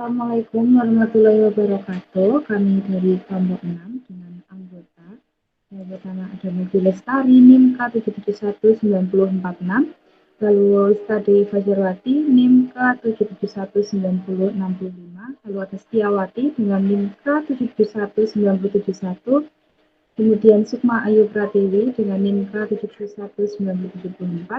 Assalamualaikum warahmatullahi wabarakatuh. Kami dari kelompok 6 dengan anggota yang pertama ada Megi Lestari NIM K771946, lalu Stadi Fajarwati NIM K771965, lalu ada Setiawati dengan NIM K771971, kemudian Sukma Ayu Pratiwi dengan NIM K771974,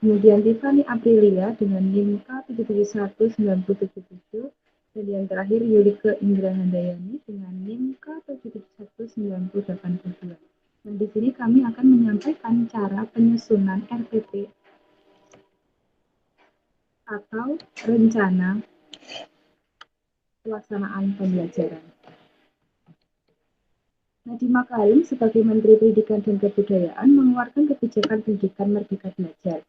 kemudian Tiffany Aprilia dengan NIM K771977, dan yang terakhir Yulike Indra Handayani dengan NIM K771982. Dan di sini kami akan menyampaikan cara penyusunan RPP atau rencana pelaksanaan pembelajaran. Nadiem Makarim sebagai Menteri Pendidikan dan Kebudayaan mengeluarkan kebijakan pendidikan Merdeka Belajar.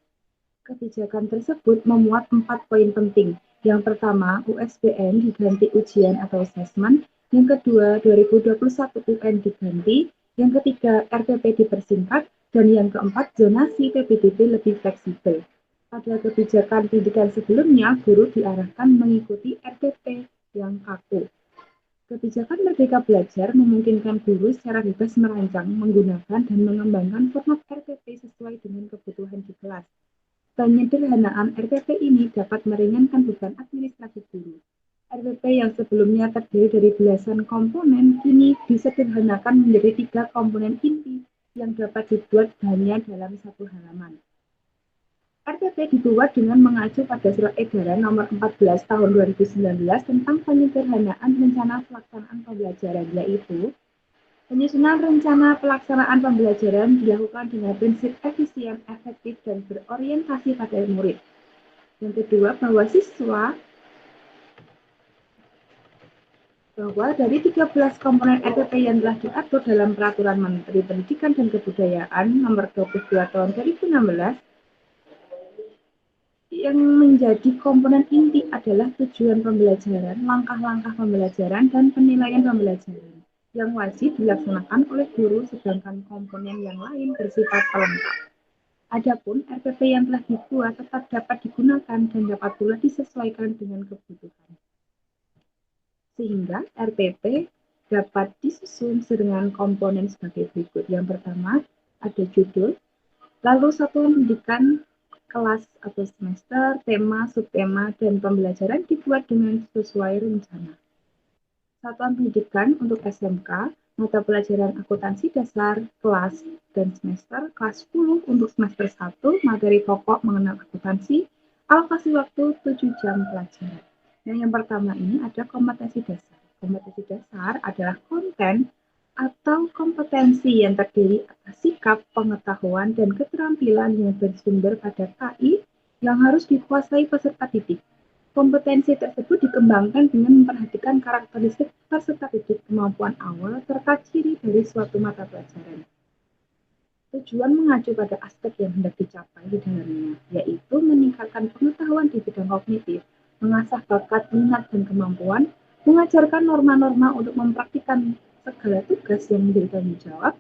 Kebijakan tersebut memuat 4 poin penting. Yang pertama, USBN diganti ujian atau asesmen. Yang kedua, 2021 UN diganti. Yang ketiga, RPP dipersingkat. Dan yang keempat, zonasi PPDB lebih fleksibel. Pada kebijakan pendidikan sebelumnya, guru diarahkan mengikuti RPP yang kaku. Kebijakan Merdeka Belajar memungkinkan guru secara bebas merancang, menggunakan, dan mengembangkan format RPP sesuai dengan kebutuhan di kelas. Penyederhanaan RPP ini dapat meringankan beban administrasi guru. RPP yang sebelumnya terdiri dari belasan komponen, kini disederhanakan menjadi 3 komponen inti yang dapat dibuat hanya dalam 1 halaman. RPP dibuat dengan mengacu pada Surat Edaran Nomor 14 Tahun 2019 tentang penyederhanaan rencana pelaksanaan pembelajaran, yaitu penyusunan rencana pelaksanaan pembelajaran dilakukan dengan prinsip efisien, efektif, dan berorientasi pada murid. Yang kedua, bahwa dari 13 komponen RPP yang telah diatur dalam Peraturan Menteri Pendidikan dan Kebudayaan Nomor 22 Tahun 2016, yang menjadi komponen inti adalah tujuan pembelajaran, langkah-langkah pembelajaran, dan penilaian pembelajaran yang wajib dilaksanakan oleh guru, sedangkan komponen yang lain bersifat pelengkap. Adapun RPP yang telah dibuat tetap dapat digunakan dan dapat pula disesuaikan dengan kebutuhan. Sehingga RPP dapat disusun dengan komponen sebagai berikut. Yang pertama ada judul, lalu satuan pendidikan, kelas atau semester, tema, subtema, dan pembelajaran dibuat dengan sesuai rencana. Satuan pendidikan untuk SMK, mata pelajaran akuntansi dasar, kelas dan semester, kelas 10 untuk semester 1, materi pokok mengenal akuntansi, alokasi waktu 7 jam pelajaran. Nah, yang pertama ini ada kompetensi dasar. Kompetensi dasar adalah konten atau kompetensi yang terdiri atas sikap, pengetahuan, dan keterampilan yang bersumber pada KI yang harus dikuasai peserta didik. Kompetensi tersebut dikembangkan dengan memperhatikan karakteristik peserta didik, kemampuan awal, serta ciri dari suatu mata pelajaran. Tujuan mengacu pada aspek yang hendak dicapai di dalamnya, yaitu meningkatkan pengetahuan di bidang kognitif, mengasah bakat, minat, dan kemampuan, mengajarkan norma-norma untuk mempraktikkan segala tugas yang menjadi tanggung jawab,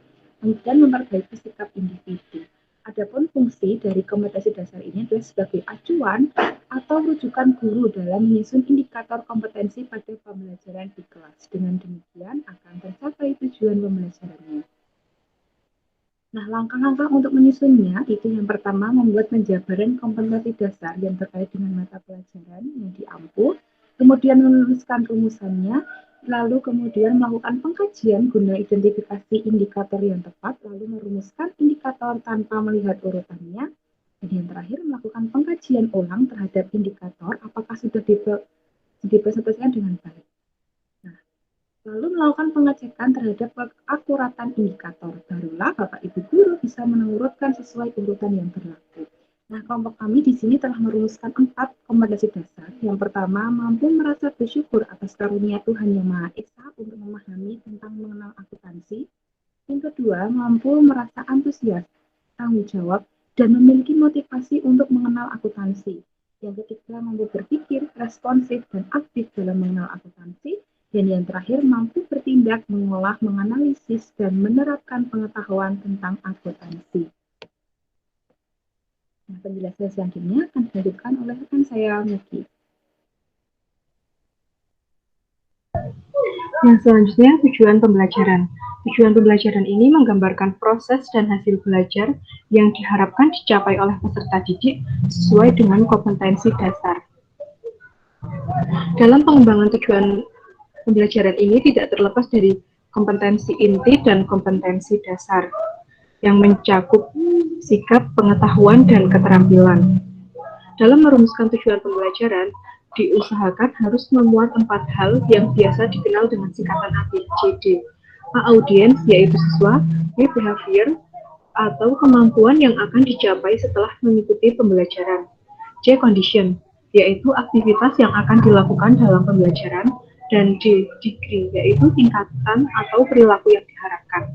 dan memperbaiki sikap individu. Adapun fungsi dari kompetensi dasar ini adalah sebagai acuan atau rujukan guru dalam menyusun indikator kompetensi pada pembelajaran di kelas. Dengan demikian akan tercapai tujuan pembelajarannya. Nah, langkah-langkah untuk menyusunnya itu yang pertama membuat penjabaran kompetensi dasar yang terkait dengan mata pelajaran yang diampu, kemudian menuliskan rumusannya, lalu kemudian melakukan pengkajian guna identifikasi indikator yang tepat, lalu merumuskan indikator tanpa melihat urutannya, dan yang terakhir melakukan pengkajian ulang terhadap indikator apakah sudah dipresentasikan dengan baik. Nah, lalu melakukan pengecekan terhadap keakuratan indikator. Barulah Bapak Ibu guru bisa menurutkan sesuai urutan yang berlaku. Nah, kelompok kami di sini telah merumuskan 4 kompetensi dasar. Yang pertama, mampu merasa bersyukur atas karunia Tuhan Yang Maha Esa untuk memahami tentang mengenal akuntansi. Yang kedua, mampu merasa antusias, tanggung jawab, dan memiliki motivasi untuk mengenal akuntansi. Yang ketiga, mampu berpikir, responsif, dan aktif dalam mengenal akuntansi. Dan yang terakhir, mampu bertindak, mengolah, menganalisis, dan menerapkan pengetahuan tentang akuntansi. Nah, penjelasan selanjutnya akan dilanjutkan oleh rekan saya, Megi. Yang selanjutnya, tujuan pembelajaran. Tujuan pembelajaran ini menggambarkan proses dan hasil belajar yang diharapkan dicapai oleh peserta didik sesuai dengan kompetensi dasar. Dalam pengembangan tujuan pembelajaran ini tidak terlepas dari kompetensi inti dan kompetensi dasar yang mencakup sikap, pengetahuan, dan keterampilan. Dalam merumuskan tujuan pembelajaran, diusahakan harus memuat 4 hal yang biasa dikenal dengan singkatan ABCD. A. Audiens, yaitu siswa. B. Behavior, atau kemampuan yang akan dicapai setelah mengikuti pembelajaran. C. Condition, yaitu aktivitas yang akan dilakukan dalam pembelajaran. Dan D. Degree, yaitu tingkatan atau perilaku yang diharapkan.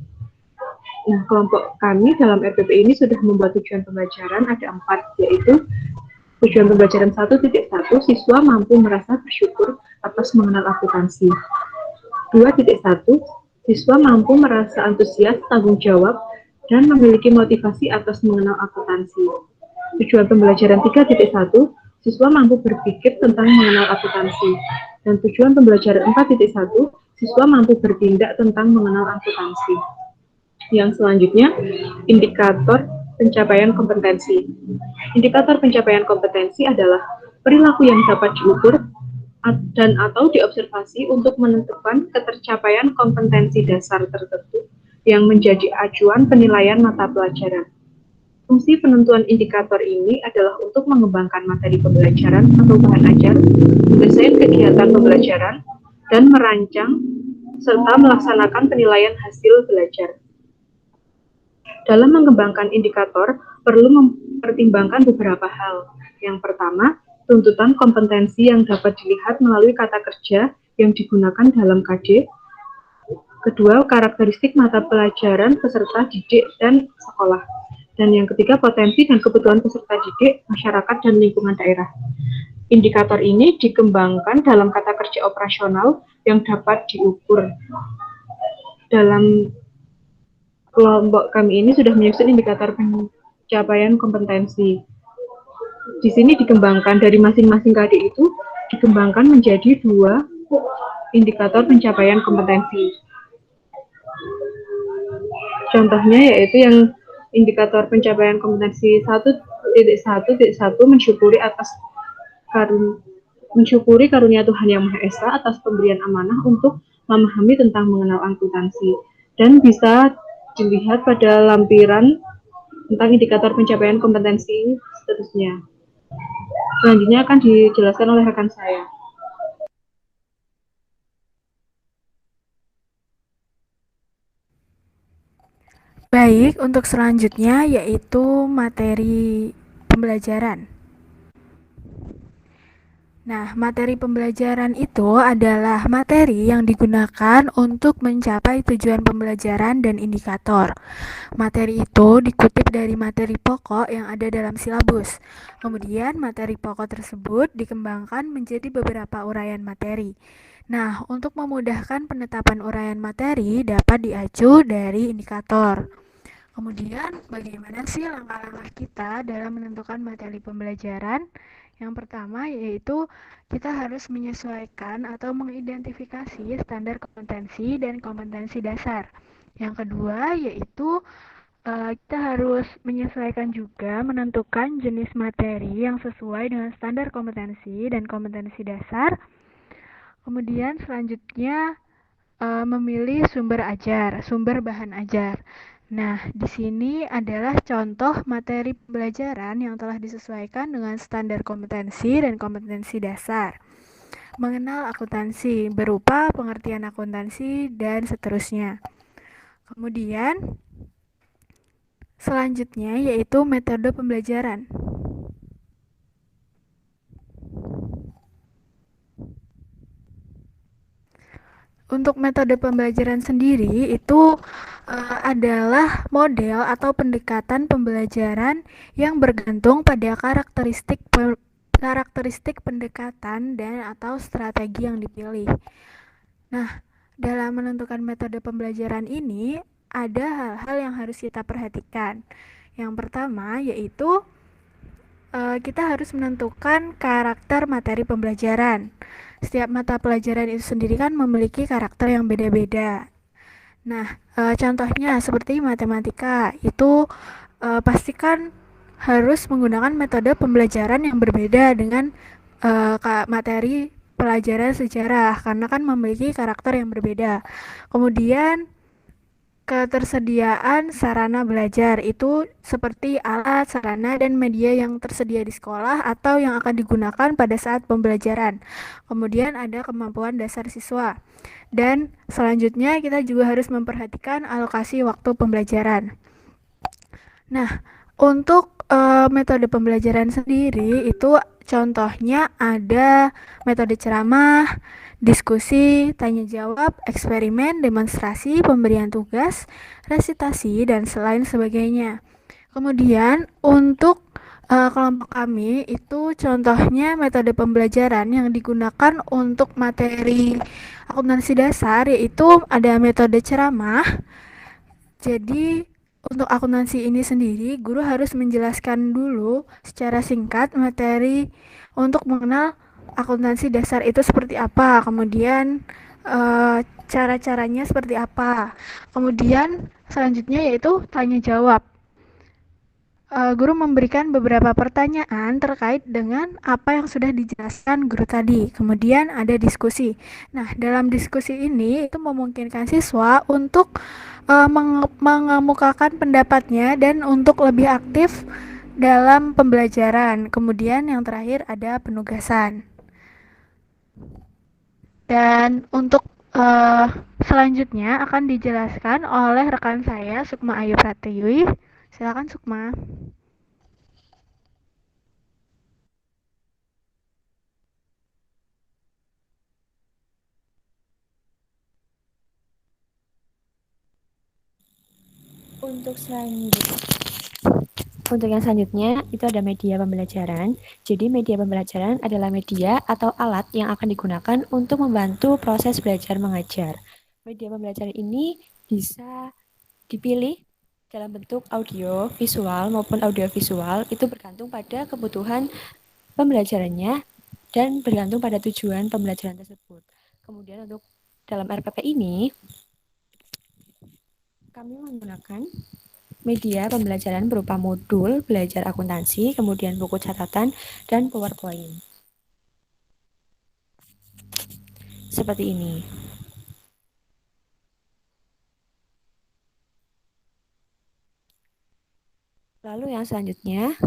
Nah, kelompok kami dalam RPP ini sudah membuat tujuan pembelajaran ada 4, yaitu tujuan pembelajaran 1.1, siswa mampu merasa bersyukur atas mengenal akuntansi. 2.1, siswa mampu merasa antusias, tanggung jawab, dan memiliki motivasi atas mengenal akuntansi. Tujuan pembelajaran 3.1, siswa mampu berpikir tentang mengenal akuntansi. Dan tujuan pembelajaran 4.1, siswa mampu bertindak tentang mengenal akuntansi. Yang selanjutnya, indikator pencapaian kompetensi. Indikator pencapaian kompetensi adalah perilaku yang dapat diukur dan atau diobservasi untuk menentukan ketercapaian kompetensi dasar tertentu yang menjadi acuan penilaian mata pelajaran. Fungsi penentuan indikator ini adalah untuk mengembangkan materi pembelajaran atau bahan ajar, mendesain kegiatan pembelajaran, dan merancang serta melaksanakan penilaian hasil belajar. Dalam mengembangkan indikator, perlu mempertimbangkan beberapa hal. Yang pertama, tuntutan kompetensi yang dapat dilihat melalui kata kerja yang digunakan dalam KD. Kedua, karakteristik mata pelajaran peserta didik dan sekolah. Dan yang ketiga, potensi dan kebutuhan peserta didik, masyarakat, dan lingkungan daerah. Indikator ini dikembangkan dalam kata kerja operasional yang dapat diukur. Dalam kelompok kami ini sudah menyusun indikator pencapaian kompetensi. Di sini dikembangkan dari masing-masing KD itu dikembangkan menjadi 2 indikator pencapaian kompetensi. Contohnya yaitu yang indikator pencapaian kompetensi 1.1.1 mensyukuri karunia Tuhan Yang Maha Esa atas pemberian amanah untuk memahami tentang mengenal akuntansi, dan bisa dilihat pada lampiran tentang indikator pencapaian kompetensi seterusnya. Selanjutnya akan dijelaskan oleh rekan saya. Baik, untuk selanjutnya yaitu materi pembelajaran. Nah, materi pembelajaran itu adalah materi yang digunakan untuk mencapai tujuan pembelajaran dan indikator. Materi itu dikutip dari materi pokok yang ada dalam silabus. Kemudian, materi pokok tersebut dikembangkan menjadi beberapa uraian materi. Nah, untuk memudahkan penetapan uraian materi dapat diacu dari indikator. Kemudian, bagaimana sih langkah-langkah kita dalam menentukan materi pembelajaran? Yang pertama yaitu kita harus menyesuaikan atau mengidentifikasi standar kompetensi dan kompetensi dasar. Yang kedua yaitu kita harus menyesuaikan juga menentukan jenis materi yang sesuai dengan standar kompetensi dan kompetensi dasar. Kemudian selanjutnya memilih sumber ajar, sumber bahan ajar. Nah, di sini adalah contoh materi pembelajaran yang telah disesuaikan dengan standar kompetensi dan kompetensi dasar. Mengenal akuntansi berupa pengertian akuntansi dan seterusnya. Kemudian, selanjutnya yaitu metode pembelajaran. Untuk metode pembelajaran sendiri itu adalah model atau pendekatan pembelajaran yang bergantung pada karakteristik pendekatan dan atau strategi yang dipilih. Nah, dalam menentukan metode pembelajaran ini ada hal-hal yang harus kita perhatikan. Yang pertama yaitu kita harus menentukan karakter materi pembelajaran. Setiap mata pelajaran itu sendiri kan memiliki karakter yang beda-beda. Nah, contohnya seperti matematika, itu pastikan harus menggunakan metode pembelajaran yang berbeda dengan materi pelajaran sejarah karena kan memiliki karakter yang berbeda. Kemudian ketersediaan sarana belajar itu seperti alat, sarana, dan media yang tersedia di sekolah atau yang akan digunakan pada saat pembelajaran. Kemudian ada kemampuan dasar siswa. Dan selanjutnya kita juga harus memperhatikan alokasi waktu pembelajaran. Nah, untuk metode pembelajaran sendiri itu contohnya ada metode ceramah, diskusi, tanya jawab, eksperimen, demonstrasi, pemberian tugas, resitasi, dan selain sebagainya. Kemudian untuk kelompok kami itu contohnya metode pembelajaran yang digunakan untuk materi akuntansi dasar yaitu ada metode ceramah. Jadi untuk akuntansi ini sendiri, guru harus menjelaskan dulu secara singkat materi untuk mengenal akuntansi dasar itu seperti apa, kemudian cara-caranya seperti apa. Kemudian selanjutnya yaitu tanya jawab. Guru memberikan beberapa pertanyaan terkait dengan apa yang sudah dijelaskan guru tadi. Kemudian ada diskusi. Nah, dalam diskusi ini itu memungkinkan siswa untuk mengemukakan pendapatnya dan untuk lebih aktif dalam pembelajaran. Kemudian yang terakhir ada penugasan. Dan untuk selanjutnya akan dijelaskan oleh rekan saya Sukma Ayu Pratiwi. Silakan Sukma. Untuk yang selanjutnya, itu ada media pembelajaran. Jadi media pembelajaran adalah media atau alat yang akan digunakan untuk membantu proses belajar mengajar. Media pembelajaran ini bisa dipilih dalam bentuk audio, visual, maupun audiovisual. Itu bergantung pada kebutuhan pembelajarannya dan bergantung pada tujuan pembelajaran tersebut. Kemudian untuk dalam RPP ini, kami menggunakan media pembelajaran berupa modul belajar akuntansi, kemudian buku catatan, dan PowerPoint. Seperti ini. Lalu yang selanjutnya,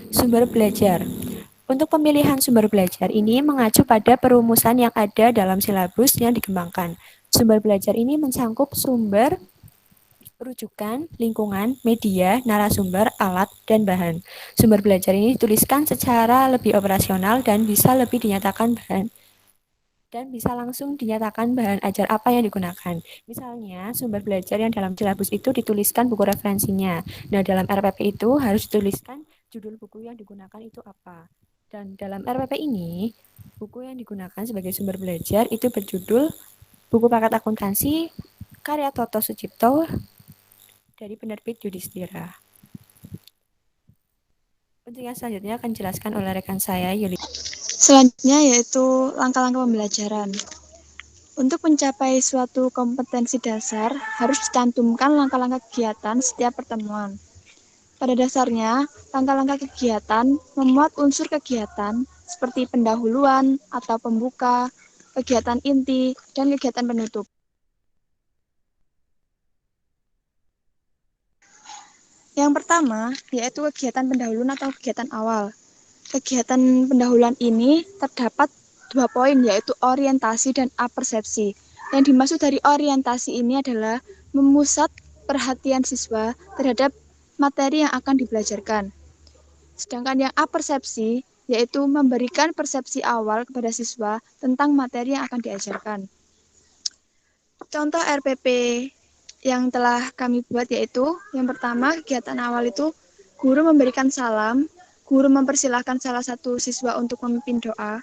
sumber belajar. Untuk pemilihan sumber belajar ini mengacu pada perumusan yang ada dalam silabus yang dikembangkan. Sumber belajar ini mencangkup sumber, rujukan, lingkungan, media, narasumber, alat, dan bahan. Sumber belajar ini dituliskan secara lebih operasional dan bisa lebih dinyatakan bahan dan bisa langsung dinyatakan bahan ajar apa yang digunakan. Misalnya, sumber belajar yang dalam silabus itu dituliskan buku referensinya. Nah, dalam RPP itu harus dituliskan judul buku yang digunakan itu apa. Dan dalam RPP ini, buku yang digunakan sebagai sumber belajar itu berjudul Buku Paket Akuntansi karya Toto Sucipto dari penerbit Yudhistira. Untuk yang selanjutnya akan dijelaskan oleh rekan saya, Yuli. Selanjutnya yaitu langkah-langkah pembelajaran. Untuk mencapai suatu kompetensi dasar, harus dicantumkan langkah-langkah kegiatan setiap pertemuan. Pada dasarnya, langkah-langkah kegiatan memuat unsur kegiatan seperti pendahuluan atau pembuka, kegiatan inti, dan kegiatan penutup. Yang pertama, yaitu kegiatan pendahuluan atau kegiatan awal. Kegiatan pendahuluan ini terdapat 2 poin, yaitu orientasi dan apersepsi. Yang dimaksud dari orientasi ini adalah memusat perhatian siswa terhadap materi yang akan dibelajarkan. Sedangkan yang apersepsi, yaitu memberikan persepsi awal kepada siswa tentang materi yang akan diajarkan. Contoh RPP yang telah kami buat yaitu, yang pertama kegiatan awal itu guru memberikan salam, guru mempersilahkan salah satu siswa untuk memimpin doa,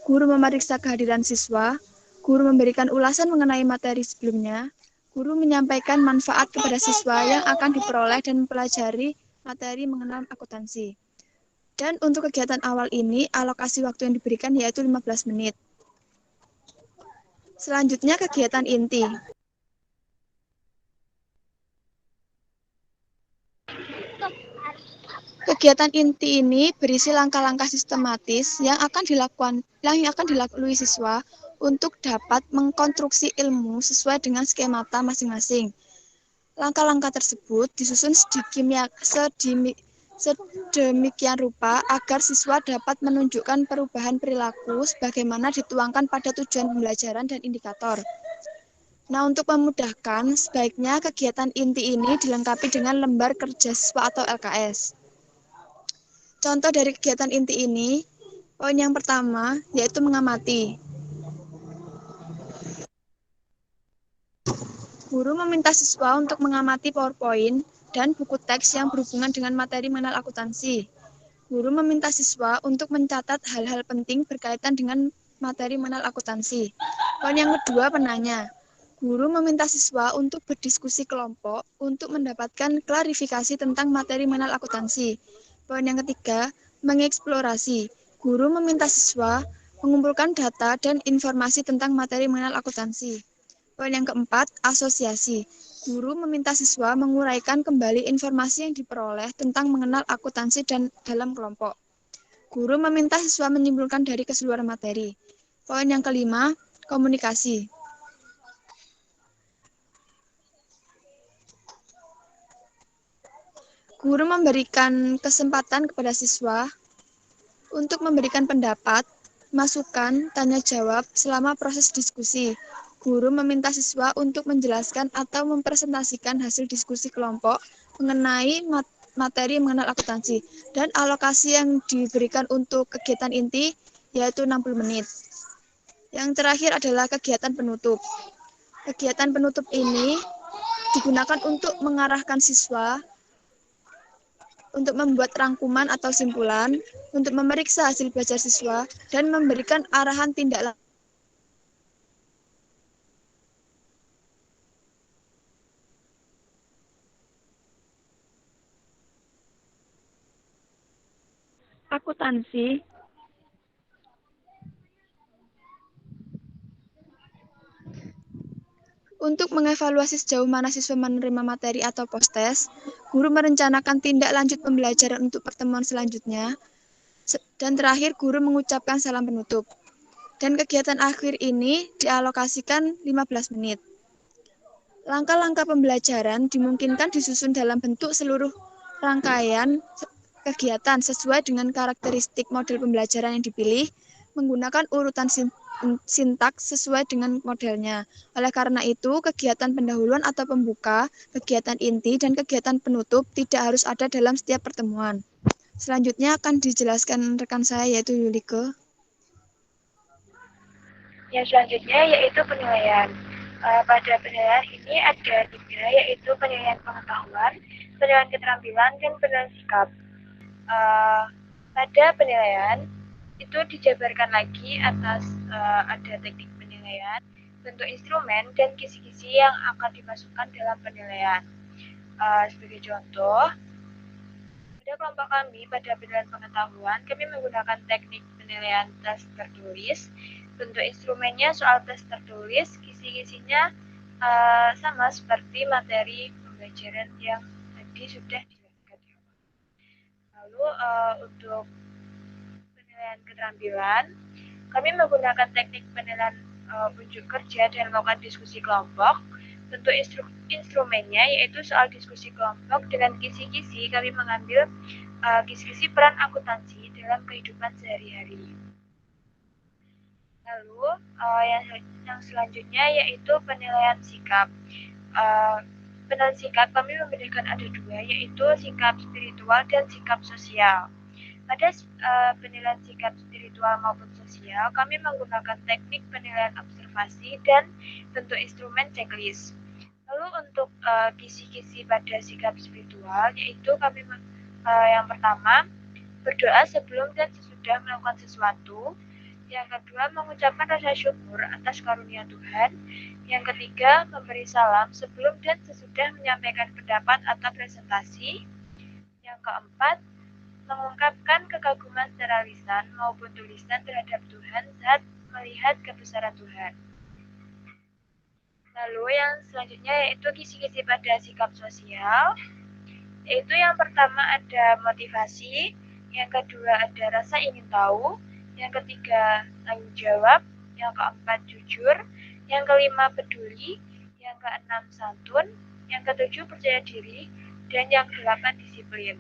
guru memeriksa kehadiran siswa, Guru memberikan ulasan mengenai materi sebelumnya. Guru menyampaikan manfaat kepada siswa yang akan diperoleh dan mempelajari materi mengenal akuntansi. Dan untuk kegiatan awal ini, alokasi waktu yang diberikan yaitu 15 menit. Selanjutnya kegiatan inti. Kegiatan inti ini berisi langkah-langkah sistematis yang akan dilalui siswa untuk dapat mengkonstruksi ilmu sesuai dengan skemata masing-masing. Langkah-langkah tersebut disusun sedemikian rupa agar siswa dapat menunjukkan perubahan perilaku sebagaimana dituangkan pada tujuan pembelajaran dan indikator. Nah, untuk memudahkan, sebaiknya kegiatan inti ini dilengkapi dengan lembar kerja siswa atau LKS. Contoh dari kegiatan inti ini, poin yang pertama yaitu mengamati. Guru meminta siswa untuk mengamati PowerPoint dan buku teks yang berhubungan dengan materi mengenal akuntansi. Guru meminta siswa untuk mencatat hal-hal penting berkaitan dengan materi mengenal akuntansi. Poin yang kedua, penanya. Guru meminta siswa untuk berdiskusi kelompok untuk mendapatkan klarifikasi tentang materi mengenal akuntansi. Poin yang ketiga, mengeksplorasi. Guru meminta siswa mengumpulkan data dan informasi tentang materi mengenal akuntansi. Poin yang keempat, asosiasi. Guru meminta siswa menguraikan kembali informasi yang diperoleh tentang mengenal akuntansi dan dalam kelompok. Guru meminta siswa menyimpulkan dari keseluruhan materi. Poin yang kelima, komunikasi. Guru memberikan kesempatan kepada siswa untuk memberikan pendapat, masukan, tanya jawab selama proses diskusi. Guru meminta siswa untuk menjelaskan atau mempresentasikan hasil diskusi kelompok mengenai materi mengenal akuntansi, dan alokasi yang diberikan untuk kegiatan inti yaitu 60 menit. Yang terakhir adalah kegiatan penutup. Kegiatan penutup ini digunakan untuk mengarahkan siswa untuk membuat rangkuman atau simpulan, untuk memeriksa hasil belajar siswa, dan memberikan arahan tindak lanjut. Akuntansi untuk mengevaluasi sejauh mana siswa menerima materi atau post-test, guru merencanakan tindak lanjut pembelajaran untuk pertemuan selanjutnya, dan terakhir guru mengucapkan salam penutup. Dan kegiatan akhir ini dialokasikan 15 menit. Langkah-langkah pembelajaran dimungkinkan disusun dalam bentuk seluruh rangkaian kegiatan sesuai dengan karakteristik model pembelajaran yang dipilih, menggunakan urutan sintaks sesuai dengan modelnya. Oleh karena itu, kegiatan pendahuluan atau pembuka, kegiatan inti, dan kegiatan penutup tidak harus ada dalam setiap pertemuan. Selanjutnya akan dijelaskan rekan saya yaitu Yulike. Yang selanjutnya yaitu penilaian. Pada penilaian ini ada 3, yaitu penilaian pengetahuan, penilaian keterampilan, dan penilaian sikap. Pada penilaian itu dijabarkan lagi atas ada teknik penilaian, bentuk instrumen, dan kisi-kisi yang akan dimasukkan dalam penilaian. Sebagai contoh, pada kelompok kami pada penilaian pengetahuan, kami menggunakan teknik penilaian tes tertulis. Bentuk instrumennya soal tes tertulis, kisi-kisinya sama seperti materi pembelajaran yang tadi sudah dijelaskan. Lalu untuk penilaian keterampilan, kami menggunakan teknik penilaian unjuk kerja dan melakukan diskusi kelompok. Bentuk instrumennya yaitu soal diskusi kelompok. Dengan kisi-kisi kami mengambil kisi-kisi peran akuntansi dalam kehidupan sehari-hari. Lalu yang selanjutnya yaitu penilaian sikap. Penilaian sikap kami membedakan ada 2, yaitu sikap spiritual dan sikap sosial. Pada penilaian sikap spiritual maupun sosial, kami menggunakan teknik penilaian observasi dan bentuk instrumen checklist. Lalu untuk kisi-kisi pada sikap spiritual, yaitu kami yang pertama, berdoa sebelum dan sesudah melakukan sesuatu. Yang kedua, mengucapkan rasa syukur atas karunia Tuhan. Yang ketiga, memberi salam sebelum dan sesudah menyampaikan pendapat atau presentasi. Yang keempat, mengungkapkan kekaguman secara lisan maupun tulisan terhadap Tuhan saat melihat kebesaran Tuhan. Lalu yang selanjutnya yaitu kisi-kisi pada sikap sosial. Yaitu yang pertama ada motivasi, yang kedua ada rasa ingin tahu, yang ketiga tanggung jawab, yang keempat jujur, yang kelima peduli, yang keenam santun, yang ketujuh percaya diri, dan yang kedelapan disiplin.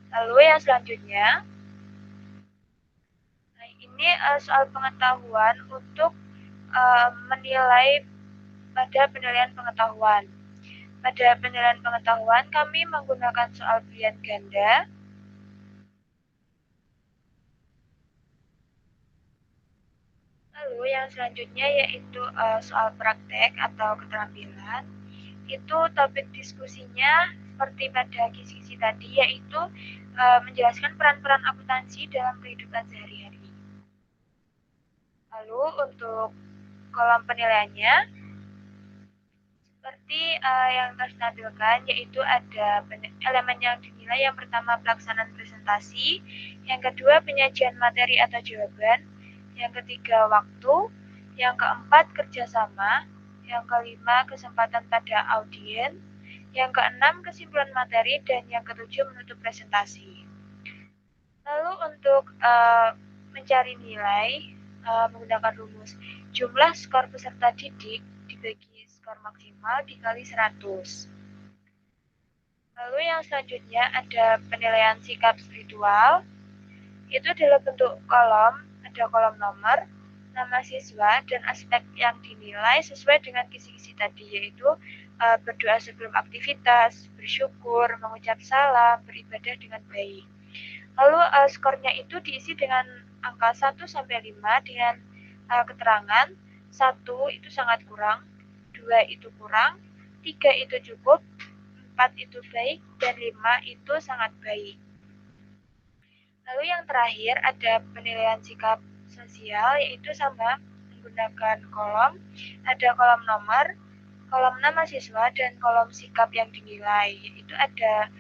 Lalu yang selanjutnya, ini soal pengetahuan untuk menilai pada penilaian pengetahuan. Pada penilaian pengetahuan, kami menggunakan soal pilihan ganda. Lalu yang selanjutnya yaitu soal praktek atau keterampilan. Itu topik diskusinya seperti pada kisi-kisi tadi, yaitu menjelaskan peran-peran akuntansi dalam kehidupan sehari-hari. Lalu untuk kolom penilaiannya, seperti yang telah ditampilkan, yaitu ada elemen yang dinilai. Yang pertama pelaksanaan presentasi, yang kedua penyajian materi atau jawaban, yang ketiga waktu, yang keempat kerjasama, yang kelima kesempatan pada audiens, yang keenam kesimpulan materi, dan yang ketujuh menutup presentasi. Lalu untuk mencari nilai menggunakan rumus jumlah skor peserta didik dibagi skor maksimal dikali 100. Lalu yang selanjutnya ada penilaian sikap spiritual. Itu dalam bentuk kolom, ada kolom nomor, nama siswa, dan aspek yang dinilai sesuai dengan kisi-kisi tadi, yaitu berdoa sebelum aktivitas, bersyukur, mengucap salam, beribadah dengan baik. Lalu skornya itu diisi dengan angka 1 sampai 5 dengan keterangan 1 itu sangat kurang, 2 itu kurang, 3 itu cukup, 4 itu baik, dan 5 itu sangat baik. Lalu yang terakhir ada penilaian sikap sosial, yaitu sama menggunakan kolom, ada kolom nomor, kolom nama siswa, dan kolom sikap yang dinilai, yaitu ada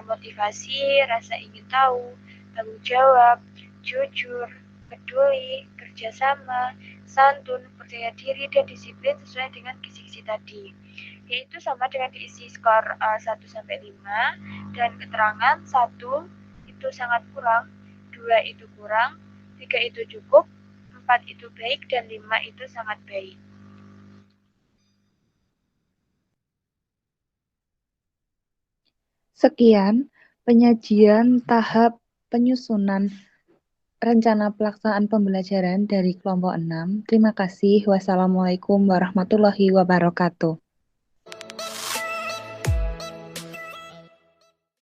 motivasi, rasa ingin tahu, tanggung jawab, jujur, peduli, kerjasama, santun, percaya diri, dan disiplin sesuai dengan kisi-kisi tadi. Yaitu sama dengan diisi skor 1 sampai 5 dan keterangan 1 itu sangat kurang, 2 itu kurang, 3 itu cukup, 4 itu baik, dan 5 itu sangat baik. Sekian penyajian tahap penyusunan rencana pelaksanaan pembelajaran dari kelompok 6. Terima kasih. Wassalamualaikum warahmatullahi wabarakatuh.